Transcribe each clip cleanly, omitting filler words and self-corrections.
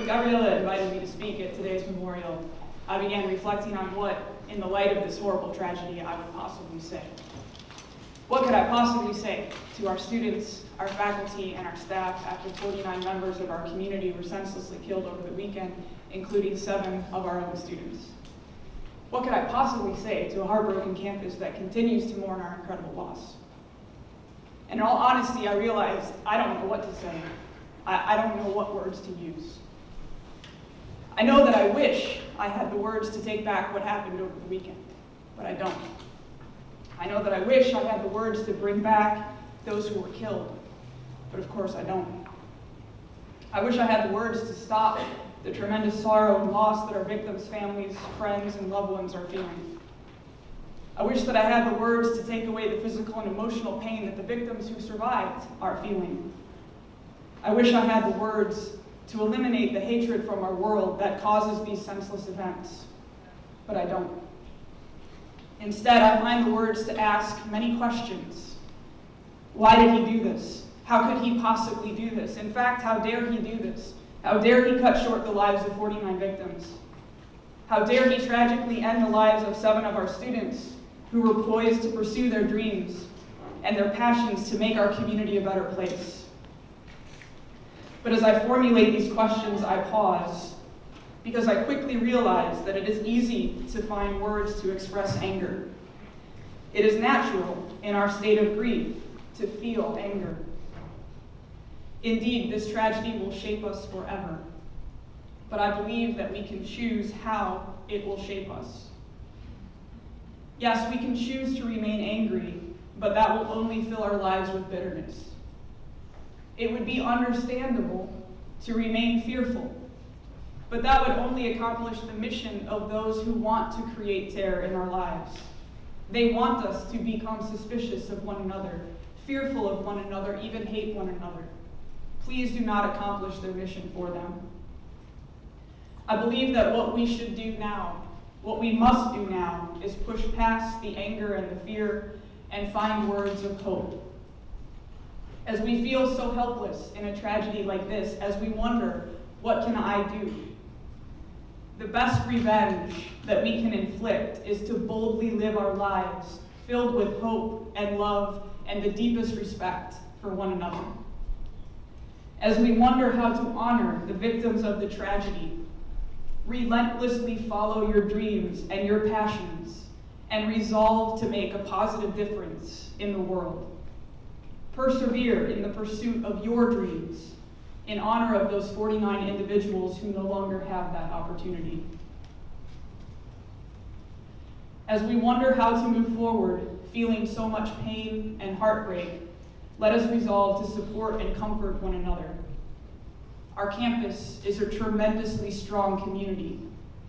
Gabriella invited me to speak at today's memorial, I began reflecting on what, in the light of this horrible tragedy, I would possibly say. What could I possibly say to our students, our faculty, and our staff after 49 members of our community were senselessly killed over the weekend, including 7 of our own students? What could I possibly say to a heartbroken campus that continues to mourn our incredible loss? And in all honesty, I realized I don't know what to say. I don't know what words to use. I know that I wish I had the words to take back what happened over the weekend, but I don't. I know that I wish I had the words to bring back those who were killed, but of course I don't. I wish I had the words to stop the tremendous sorrow and loss that our victims' families, friends, and loved ones are feeling. I wish that I had the words to take away the physical and emotional pain that the victims who survived are feeling. I wish I had the words to eliminate the hatred from our world that causes these senseless events, but I don't. Instead, I find the words to ask many questions. Why did he do this? How could he possibly do this? In fact, how dare he do this? How dare he cut short the lives of 49 victims? How dare he tragically end the lives of 7 of our students who were poised to pursue their dreams and their passions to make our community a better place? But as I formulate these questions, I pause, because I quickly realize that it is easy to find words to express anger. It is natural in our state of grief to feel anger. Indeed, this tragedy will shape us forever, but I believe that we can choose how it will shape us. Yes, we can choose to remain angry, but that will only fill our lives with bitterness. It would be understandable to remain fearful, but that would only accomplish the mission of those who want to create terror in our lives. They want us to become suspicious of one another, fearful of one another, even hate one another. Please do not accomplish their mission for them. I believe that what we should do now, what we must do now, is push past the anger and the fear and find words of hope. As we feel so helpless in a tragedy like this, as we wonder, what can I do? The best revenge that we can inflict is to boldly live our lives filled with hope and love and the deepest respect for one another. As we wonder how to honor the victims of the tragedy, relentlessly follow your dreams and your passions and resolve to make a positive difference in the world. Persevere in the pursuit of your dreams in honor of those 49 individuals who no longer have that opportunity. As we wonder how to move forward, feeling so much pain and heartbreak, let us resolve to support and comfort one another. Our campus is a tremendously strong community.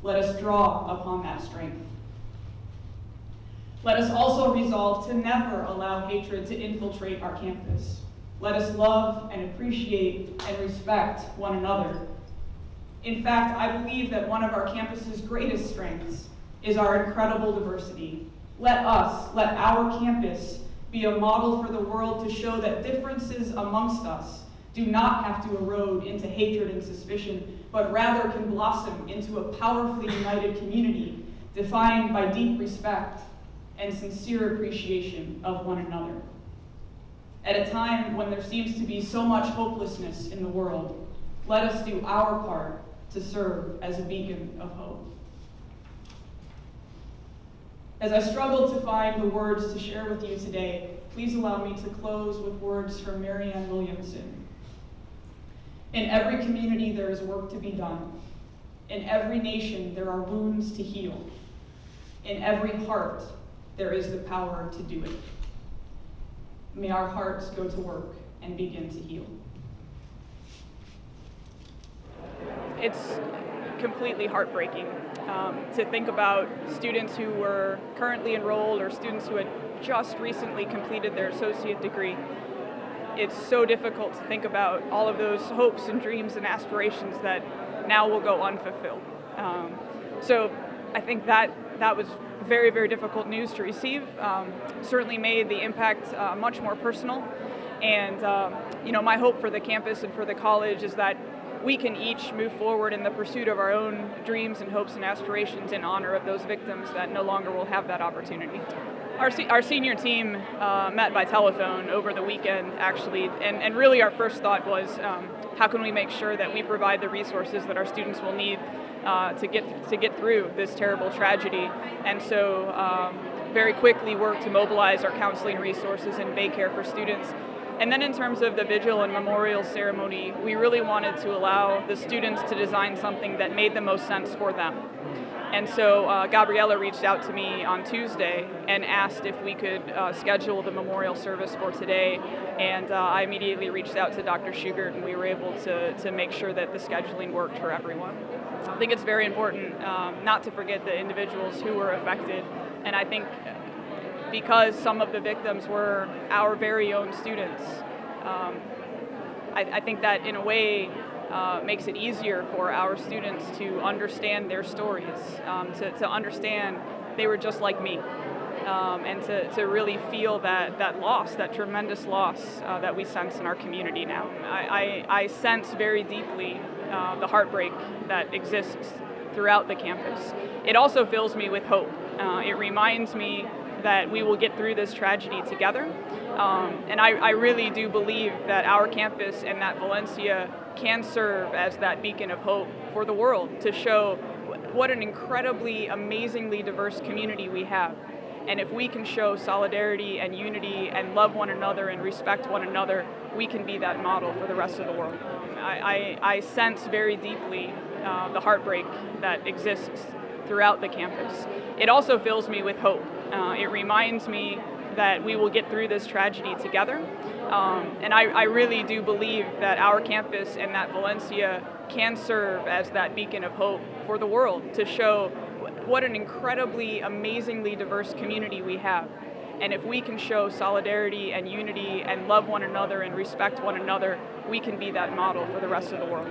Let us draw upon that strength. Let us also resolve to never allow hatred to infiltrate our campus. Let us love and appreciate and respect one another. In fact, I believe that one of our campus's greatest strengths is our incredible diversity. Let our campus be a model for the world to show that differences amongst us do not have to erode into hatred and suspicion, but rather can blossom into a powerfully united community defined by deep respect and sincere appreciation of one another. At a time when there seems to be so much hopelessness in the world, let us do our part to serve as a beacon of hope. As I struggle to find the words to share with you today, please allow me to close with words from Marianne Williamson. In every community there is work to be done. In every nation there are wounds to heal. In every heart there is the power to do it. May our hearts go to work and begin to heal. It's completely heartbreaking to think about students who were currently enrolled or students who had just recently completed their associate degree. It's so difficult to think about all of those hopes and dreams and aspirations that now will go unfulfilled. So I think that was very, very difficult news to receive. Certainly made the impact much more personal. And my hope for the campus and for the college is that we can each move forward in the pursuit of our own dreams and hopes and aspirations in honor of those victims that no longer will have that opportunity. Our senior team met by telephone over the weekend, actually, and really our first thought was, how can we make sure that we provide the resources that our students will need to get through this terrible tragedy? And so very quickly worked to mobilize our counseling resources and daycare for students. And then in terms of the vigil and memorial ceremony, we really wanted to allow the students to design something that made the most sense for them. And so Gabriella reached out to me on Tuesday and asked if we could schedule the memorial service for today. And I immediately reached out to Dr. Schugert, and we were able to make sure that the scheduling worked for everyone. I think it's very important not to forget the individuals who were affected. And I think because some of the victims were our very own students, I think that in a way makes it easier for our students to understand their stories, to understand they were just like me, and to really feel that loss, that tremendous loss that we sense in our community now. I sense very deeply the heartbreak that exists throughout the campus. It also fills me with hope. It reminds me that we will get through this tragedy together. And I really do believe that our campus and that Valencia can serve as that beacon of hope for the world, to show what an incredibly, amazingly diverse community we have. And if we can show solidarity and unity and love one another and respect one another, we can be that model for the rest of the world. I sense very deeply the heartbreak that exists throughout the campus. It also fills me with hope. It reminds me that we will get through this tragedy together. And I really do believe that our campus and that Valencia can serve as that beacon of hope for the world, to show what an incredibly, amazingly diverse community we have. And if we can show solidarity and unity and love one another and respect one another, we can be that model for the rest of the world.